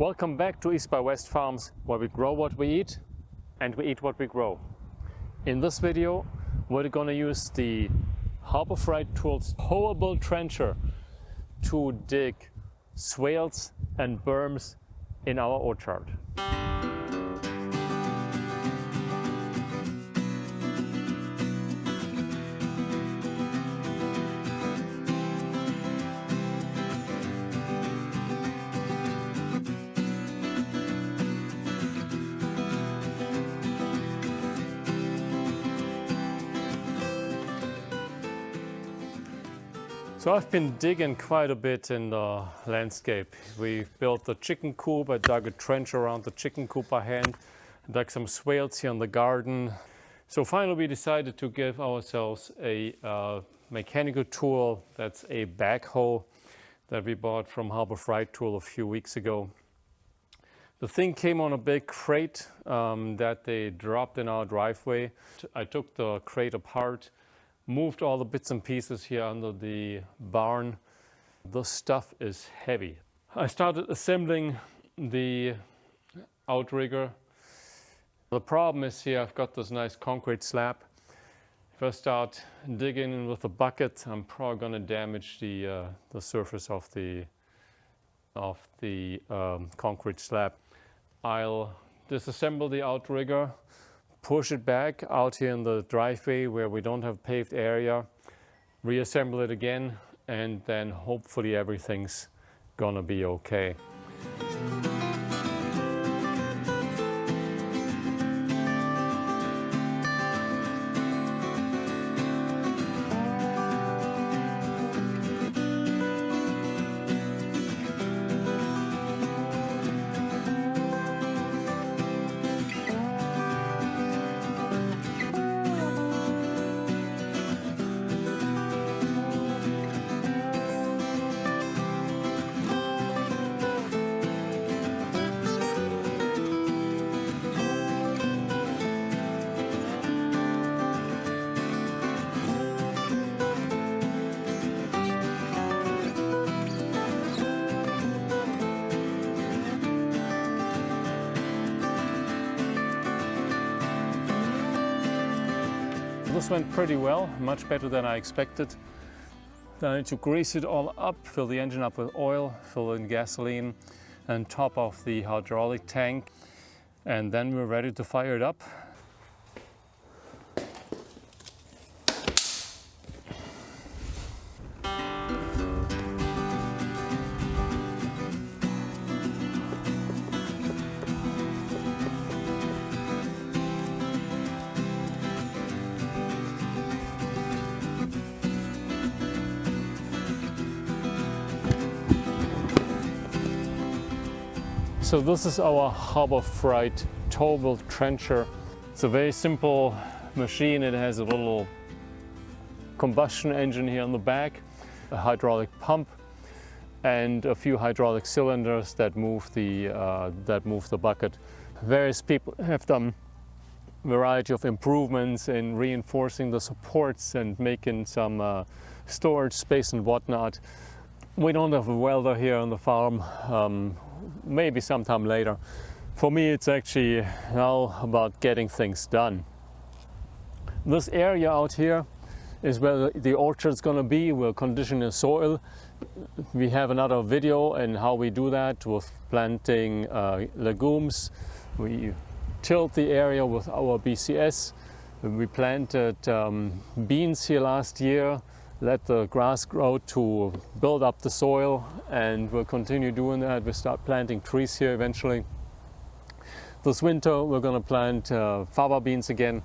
Welcome back to East by West Farms, where we grow what we eat and we eat what we grow. In this video, we're going to use the Harbor Freight Tools towable trencher to dig swales and berms in our orchard. So I've been digging quite a bit in the landscape. We built the chicken coop. I dug a trench around the chicken coop by hand, dug some swales here in the garden. So finally we decided to give ourselves a mechanical tool. That's a backhoe that we bought from Harbor Freight Tool a few weeks ago. The thing came on a big crate that they dropped in our driveway. I took the crate apart, moved all the bits and pieces here under the barn. The stuff is heavy. I started assembling the outrigger. The problem is here I've got this nice concrete slab. If I start digging in with a bucket, I'm probably going to damage the surface of the concrete slab. I'll disassemble the outrigger, push it back out here in the driveway where we don't have paved area, reassemble it again, and then hopefully everything's gonna be okay. This went pretty well, much better than I expected. Then I need to grease it all up, fill the engine up with oil, fill in gasoline, and top off the hydraulic tank. And then we're ready to fire it up. So this is our Harbor Freight towable trencher. It's a very simple machine. It has a little combustion engine here on the back, a hydraulic pump, and a few hydraulic cylinders that move the bucket. Various people have done a variety of improvements in reinforcing the supports and making some storage space and whatnot. We don't have a welder here on the farm. Maybe sometime later. For me, it's actually now about getting things done. This area out here is where the orchard's going to be. We'll condition the soil. We have another video on how we do that with planting legumes. We tilled the area with our BCS. We planted beans here last year. Let the grass grow to build up the soil, and we'll continue doing that. We'll start planting trees here eventually. This winter we're going to plant fava beans again.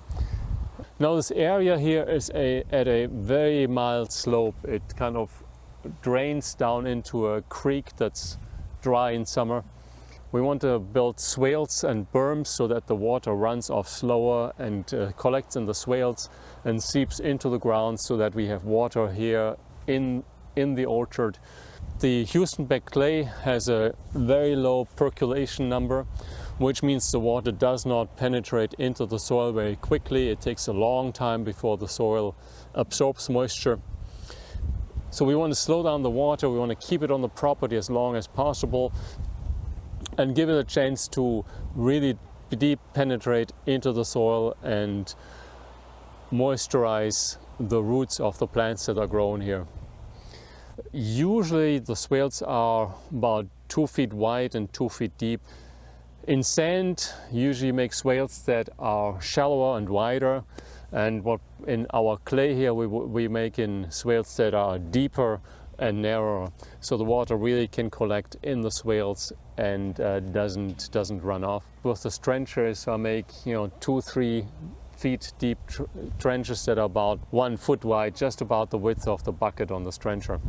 Now this area here is at a very mild slope. It kind of drains down into a creek that's dry in summer. We want to build swales and berms so that the water runs off slower and collects in the swales and seeps into the ground so that we have water here in the orchard. The Houston Beck clay has a very low percolation number, which means the water does not penetrate into the soil very quickly. It takes a long time before the soil absorbs moisture. So we want to slow down the water. We want to keep it on the property as long as possible. and give it a chance to really deep penetrate into the soil and moisturize the roots of the plants that are grown here. Usually the swales are about 2 feet wide and 2 feet deep. In sand, usually make swales that are shallower and wider, and what in our clay here we make in swales that are deeper and narrower, so the water really can collect in the swales and doesn't run off. With the trenchers, I make 2-3 feet deep trenches that are about 1 foot wide, just about the width of the bucket on the trencher.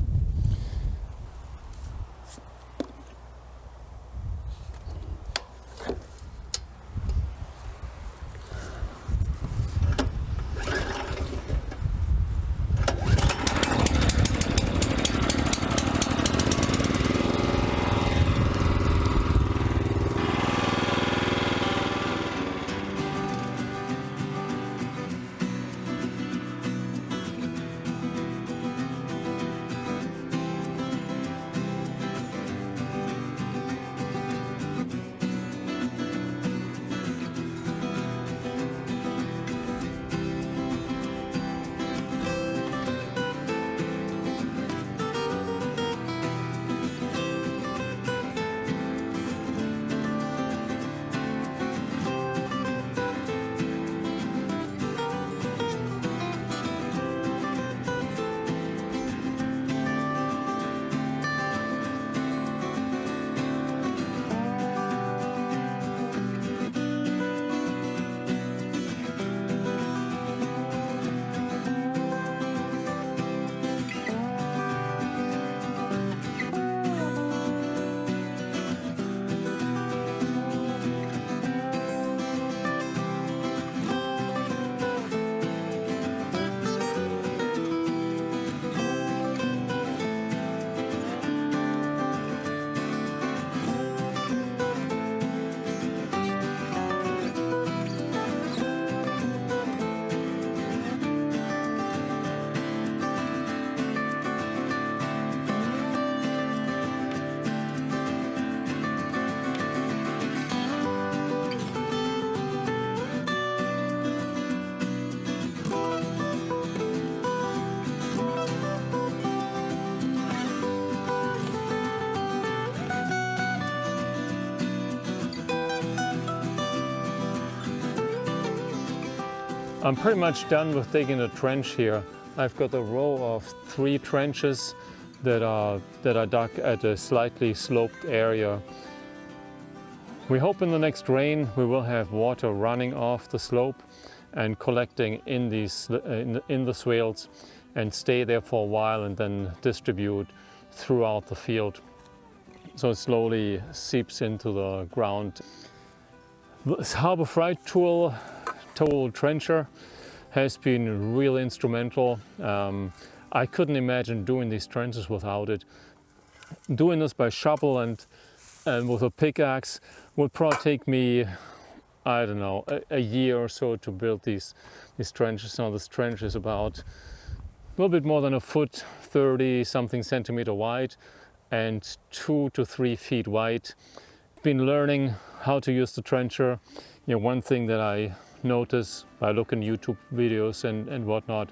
I'm pretty much done with digging a trench here. I've got a row of 3 trenches that are dug at a slightly sloped area. We hope in the next rain we will have water running off the slope and collecting in the swales and stay there for a while and then distribute throughout the field, so it slowly seeps into the ground. This Harbor Freight tool towable trencher has been really instrumental. I couldn't imagine doing these trenches without it. Doing this by shovel and with a pickaxe would probably take me, I don't know, a year or so to build these trenches. Now this trench is about a little bit more than 1 foot, 30 something centimeter wide and 2 to 3 feet wide. Been learning how to use the trencher. One thing that I notice by looking YouTube videos and whatnot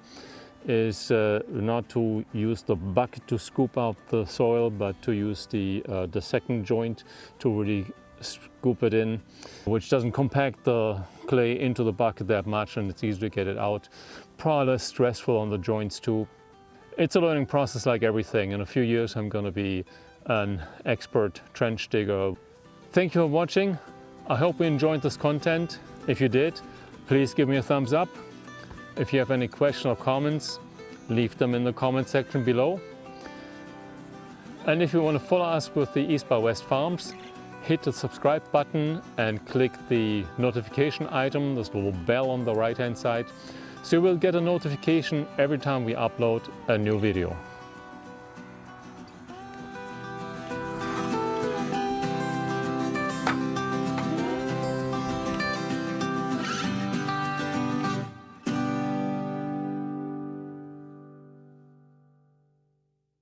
is not to use the bucket to scoop out the soil, but to use the second joint to really scoop it in, which doesn't compact the clay into the bucket that much and it's easy to get it out. Probably less stressful on the joints too. It's a learning process like everything. In a few years I'm going to be an expert trench digger. Thank you for watching. I hope you enjoyed this content. If you did, please give me a thumbs up. If you have any questions or comments, leave them in the comment section below. And if you want to follow us with the East by West Farms, hit the subscribe button and click the notification item, this little bell on the right hand side, so you will get a notification every time we upload a new video.